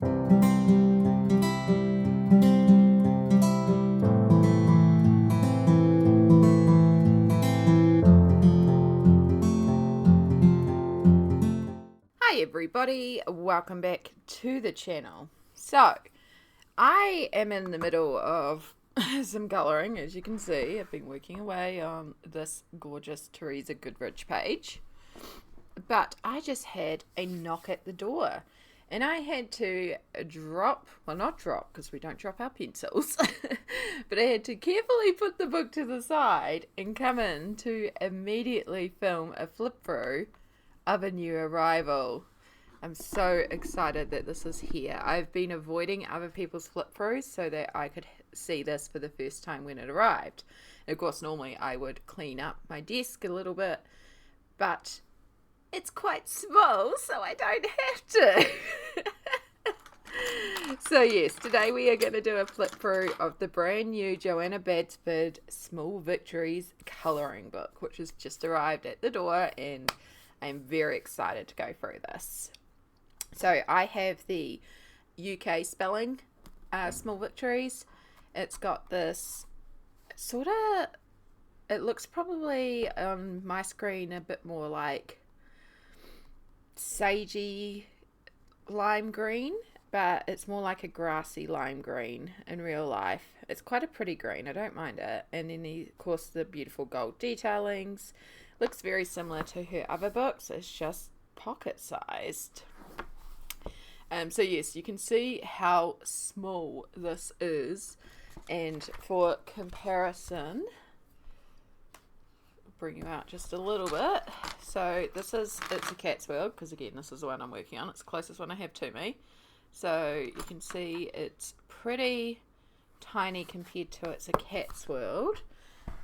Hi everybody, welcome back to the channel. So, I am in the middle of some colouring, as you can see. I've been working away on this gorgeous Teresa Goodrich page. But I just had a knock at the door. And I had to not drop, because we don't drop our pencils, but I had to carefully put the book to the side and come in to immediately film a flip through of a new arrival. I'm so excited that this is here. I've been avoiding other people's flip throughs so that I could see this for the first time when it arrived. And of course, normally I would clean up my desk a little bit, but it's quite small, so I don't have to. So yes, today we are going to do a flip through of the brand new Johanna Basford Small Victories colouring book, which has just arrived at the door, and I'm very excited to go through this. So I have the UK spelling Small Victories. It's got this sort of, it looks probably on my screen a bit more like sagey lime green, but it's more like a grassy lime green in real life. It's quite a pretty green, I don't mind it. And then of course the beautiful gold detailings. Looks very similar to her other books, it's just pocket sized. So yes, you can see how small this is, and for comparison, I'll bring you out just a little bit. So it's a cat's world, because again this is the one I'm working on, it's the closest one I have to me. So you can see it's pretty tiny compared to it's a cat's world.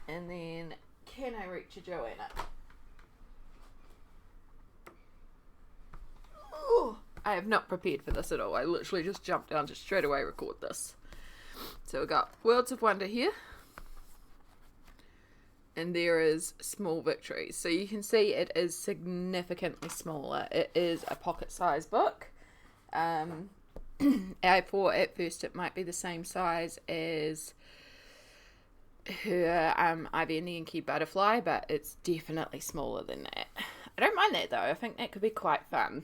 And then, can I reach a Johanna? Oh, I have not prepared for this at all. I literally just jumped down to straight away record this. So we've got Worlds of Wonder here. And there is Small Victories. So you can see it is significantly smaller. It is a pocket-sized book. I thought at first it might be the same size as her Ivy and the Inky Butterfly, but it's definitely smaller than that. I don't mind that though. I think that could be quite fun.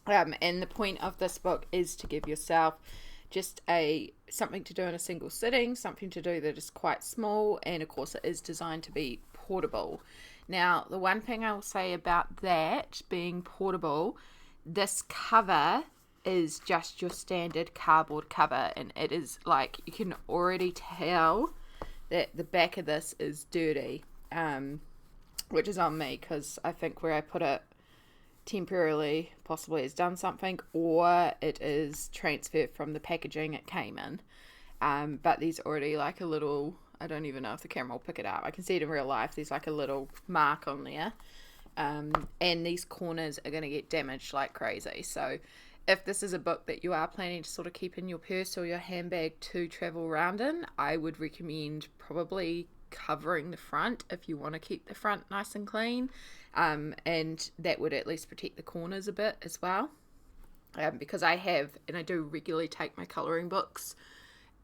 And the point of this book is to give yourself just something to do in a single sitting, something to do that is quite small, and of course it is designed to be portable. Now, the one thing I will say about that being portable, this cover is just your standard cardboard cover, and it is like, you can already tell that the back of this is dirty, which is on me, because I think where I put it temporarily possibly has done something, or it is transferred from the packaging it came in. But there's already like a little, I don't even know if the camera will pick it up, I can see it in real life, there's like a little mark on there, and these corners are going to get damaged like crazy. So if this is a book that you are planning to sort of keep in your purse or your handbag to travel around in, I would recommend probably covering the front if you want to keep the front nice and clean, and that would at least protect the corners a bit as well, because I do regularly take my colouring books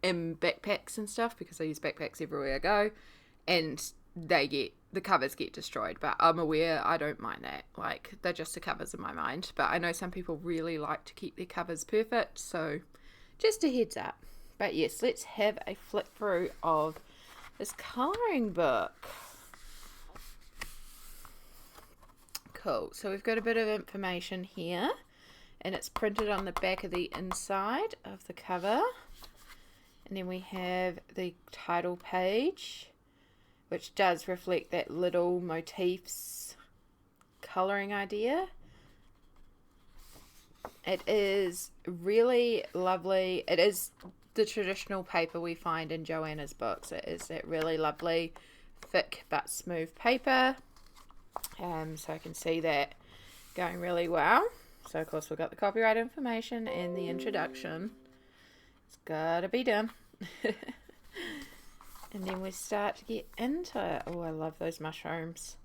in backpacks and stuff, because I use backpacks everywhere I go, and the covers get destroyed, but I'm aware I don't mind that. Like, they're just the covers in my mind, but I know some people really like to keep their covers perfect, so just a heads up. But yes, let's have a flip through of this colouring book. Cool, so we've got a bit of information here, and it's printed on the back of the inside of the cover, and then we have the title page, which does reflect that little motifs colouring idea. It is really lovely. It is the traditional paper we find in Johanna's books. It is that really lovely, thick but smooth paper. So I can see that going really well. So of course we've got the copyright information and the introduction. It's gotta be done. And then we start to get into it. Oh, I love those mushrooms.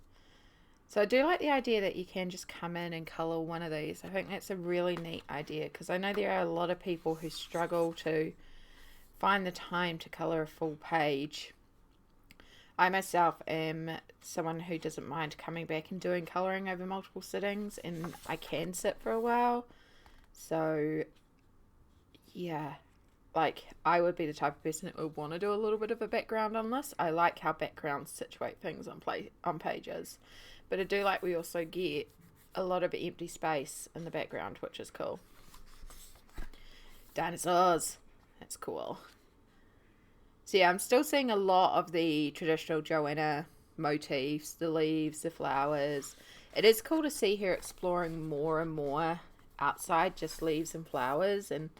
So I do like the idea that you can just come in and colour one of these. I think that's a really neat idea, because I know there are a lot of people who struggle to find the time to colour a full page. I myself am someone who doesn't mind coming back and doing colouring over multiple sittings, and I can sit for a while. So yeah, like I would be the type of person that would want to do a little bit of a background on this. I like how backgrounds situate things on pages, but I do like we also get a lot of empty space in the background, which is cool. Dinosaurs, that's cool. So yeah, I'm still seeing a lot of the traditional Johanna motifs, the leaves, the flowers. It is cool to see her exploring more and more outside just leaves and flowers and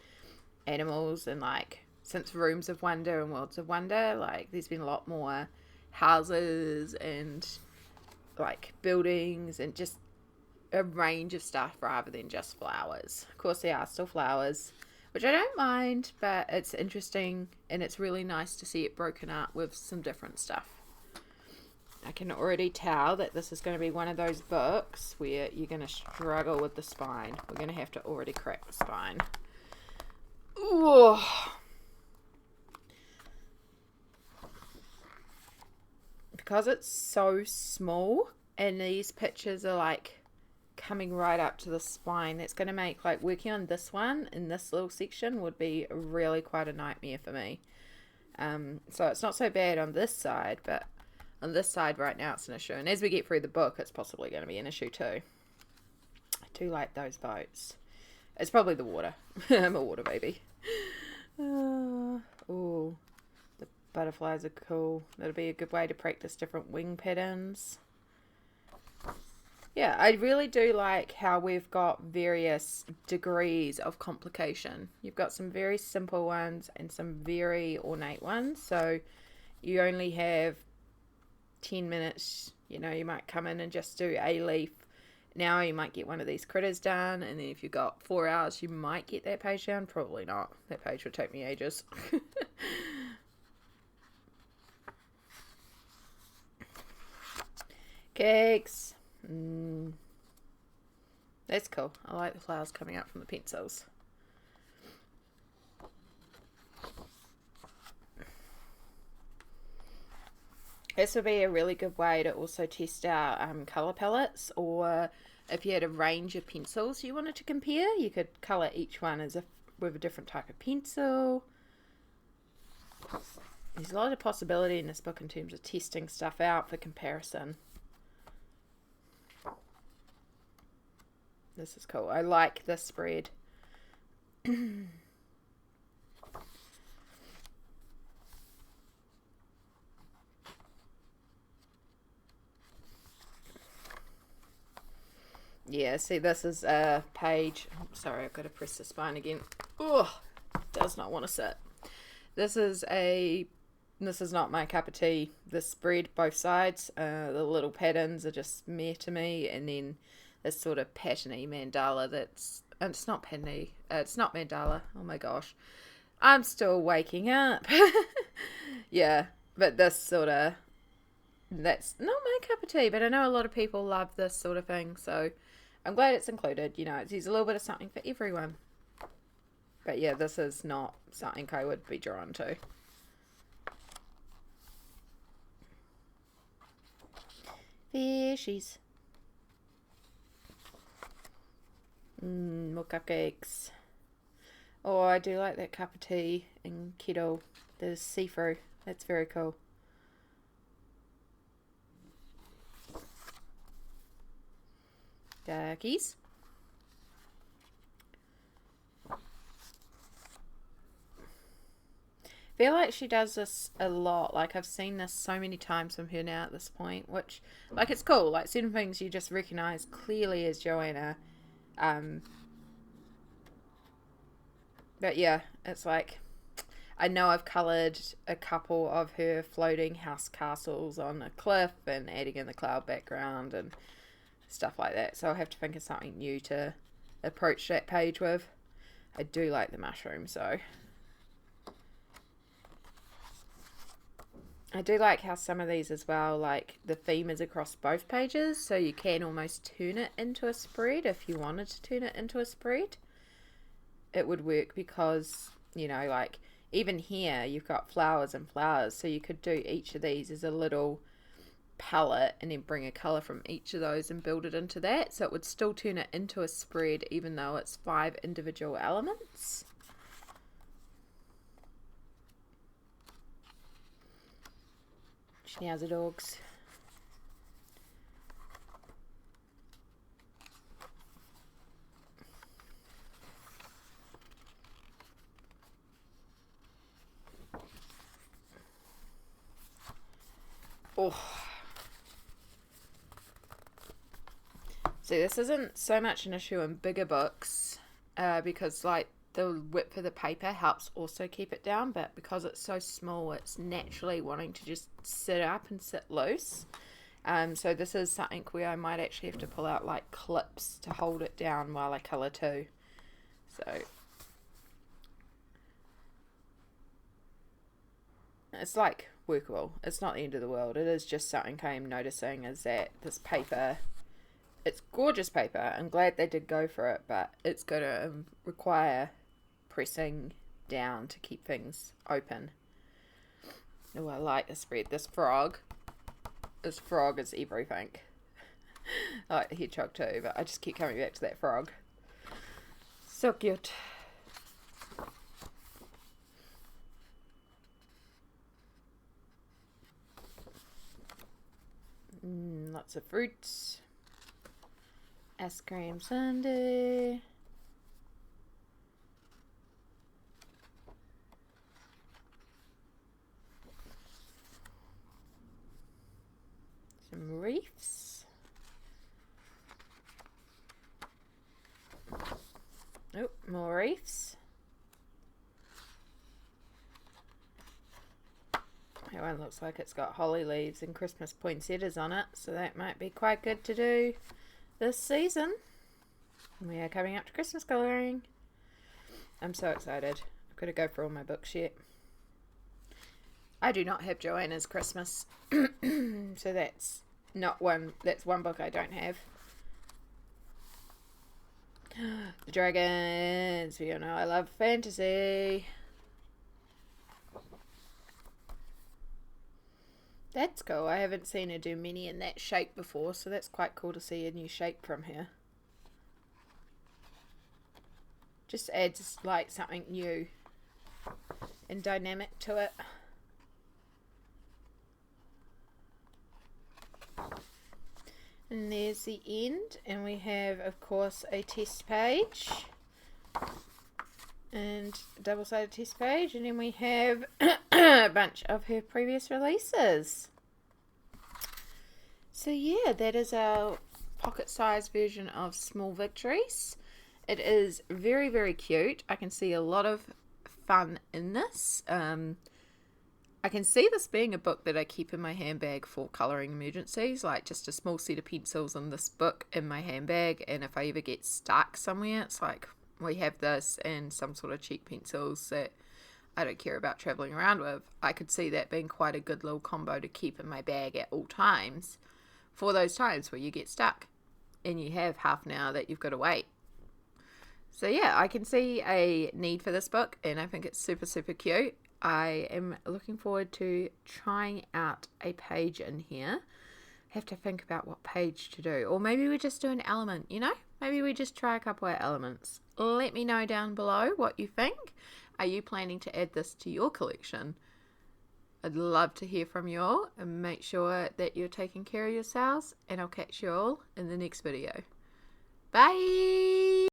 animals, and like since Rooms of Wonder and Worlds of Wonder, like there's been a lot more houses and like buildings and just a range of stuff rather than just flowers. Of course, there are still flowers, which I don't mind, but it's interesting and it's really nice to see it broken up with some different stuff. I can already tell that this is going to be one of those books where you're going to struggle with the spine. We're going to have to already crack the spine. Ooh. Because it's so small and these pictures are like coming right up to the spine, that's going to make like working on this one in this little section would be really quite a nightmare for me. So it's not so bad on this side, but on this side right now it's an issue, and as we get through the book it's possibly going to be an issue too. I do like those boats. It's probably the water. I'm a water baby. Oh, the butterflies are cool. That'll be a good way to practice different wing patterns. Yeah, I really do like how we've got various degrees of complication. You've got some very simple ones and some very ornate ones. So you only have 10 minutes. You know, you might come in and just do a leaf. Now you might get one of these critters done, and then if you've got 4 hours, you might get that page down. Probably not. That page would take me ages. Cakes. That's cool. I like the flowers coming out from the pencils. This would be a really good way to also test out colour palettes, or if you had a range of pencils you wanted to compare, you could colour each one with a different type of pencil. There's a lot of possibility in this book in terms of testing stuff out for comparison. This is cool. I like this spread. Yeah, see, this is a page. Oh, sorry, I've got to press the spine again. Oh, does not want to sit. This is not my cup of tea. The spread, both sides, the little patterns are just meh to me, and then this sort of patterny mandala it's not patterny, it's not mandala. Oh my gosh, I'm still waking up. Yeah, but this sort of, that's not my cup of tea, but I know a lot of people love this sort of thing, so I'm glad it's included. You know, there's a little bit of something for everyone. But yeah, this is not something I would be drawn to. Fishies. More cupcakes. Oh, I do like that cup of tea and kettle. There's see-through. That's very cool. Duckies. I feel like she does this a lot. Like, I've seen this so many times from her now at this point, which, like, it's cool. Like, certain things you just recognize clearly as Johanna. But yeah, it's like, I know I've coloured a couple of her floating house castles on a cliff and adding in the cloud background and stuff like that. So I'll have to think of something new to approach that page with. I do like the mushrooms though. I do like how some of these as well, like the theme is across both pages, so you can almost turn it into a spread if you wanted to turn it into a spread. It would work because, you know, like even here you've got flowers and flowers, so you could do each of these as a little palette and then bring a colour from each of those and build it into that, so it would still turn it into a spread even though it's 5 individual elements. Schnauzer dogs. Oh. See, this isn't so much an issue in bigger books because like the width of the paper helps also keep it down, but because it's so small, it's naturally wanting to just sit up and sit loose. So this is something where I might actually have to pull out like clips to hold it down while I colour too. So it's like workable. It's not the end of the world. It is just something I am noticing is that this paper, it's gorgeous paper. I'm glad they did go for it, but it's going to require pressing down to keep things open. Oh, I like the spread. This frog is everything. I like the hedgehog too, but I just keep coming back to that frog. So cute. Lots of fruits. Ice cream sundae. Some reefs. Oh, more reefs. That one looks like it's got holly leaves and Christmas poinsettias on it, so that might be quite good to do this season. We are coming up to Christmas colouring. I'm so excited. I've got to go for all my books yet. I do not have Johanna's Christmas, so that's one book I don't have. The dragons. We all know I love fantasy. That's cool. I haven't seen her do many in that shape before, so that's quite cool to see a new shape from her. Just adds like something new and dynamic to it. And there's the end, and we have of course a test page and a double-sided test page, and then we have a bunch of her previous releases. So yeah, that is our pocket-sized version of Small Victories. It is very, very cute. I can see a lot of fun in this. I can see this being a book that I keep in my handbag for colouring emergencies, like just a small set of pencils and this book in my handbag, and if I ever get stuck somewhere, it's like we have this and some sort of cheap pencils that I don't care about travelling around with. I could see that being quite a good little combo to keep in my bag at all times for those times where you get stuck and you have half an hour that you've got to wait. So yeah, I can see a need for this book, and I think it's super, super cute. I am looking forward to trying out a page in here. Have to think about what page to do, or maybe we just do an element, you know? Maybe we just try a couple of elements. Let me know down below what you think. Are you planning to add this to your collection? I'd love to hear from you all, and make sure that you're taking care of yourselves, and I'll catch you all in the next video. Bye!